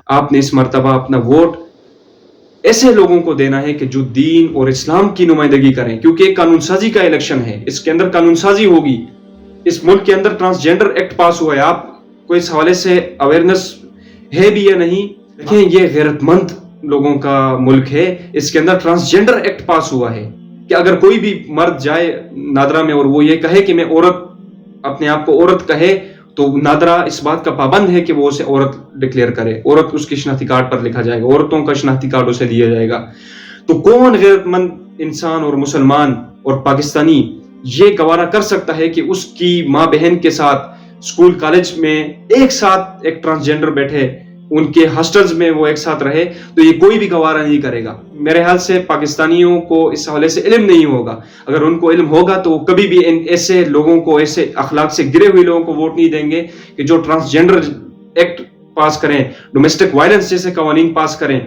آپ نے اس مرتبہ اپنا ووٹ ایسے لوگوں کو دینا ہے کہ جو دین اور اسلام کی نمائندگی کریں، کیونکہ ایک قانون سازی کا الیکشن ہے، اس کے اندر قانون سازی ہوگی. اس ملک کے اندر ٹرانسجینڈر ایکٹ پاس ہوا ہے، آپ کو اس حوالے سے اویئرنیس ہے بھی یا نہیں؟ دیکھیں، یہ غیرت مند لوگوں کا ملک ہے، اس کے اندر ٹرانسجینڈر ایکٹ پاس ہوا ہے کہ اگر کوئی بھی مرد جائے نادرا میں اور وہ یہ کہے کہ میں عورت، اپنے آپ کو عورت کہے، تو نادرا اس بات کا پابند ہے کہ وہ اسے عورت ڈکلیئر کرے، عورت اس کی شناختی کارڈ پر لکھا جائے گا، عورتوں کا شناختی کارڈ اسے دیا جائے گا. تو کون غیرت مند انسان اور مسلمان اور پاکستانی یہ گوارا کر سکتا ہے کہ اس کی ماں بہن کے ساتھ اسکول کالج میں ایک ساتھ ایک ٹرانسجینڈر بیٹھے، ان کے ہاسٹلز میں وہ ایک ساتھ رہے؟ تو یہ کوئی بھی گوارا نہیں کرے گا. میرے خیال سے پاکستانیوں کو اس حوالے سے علم نہیں ہوگا. اگر ان کو علم ہوگا تو وہ کبھی بھی ایسے لوگوں کو، ایسے اخلاق سے گرے ہوئے لوگوں کو ووٹ نہیں دیں گے کہ جو ٹرانسجینڈر ایکٹ پاس کریں، ڈومیسٹک وائلنس جیسے قوانین پاس کریں.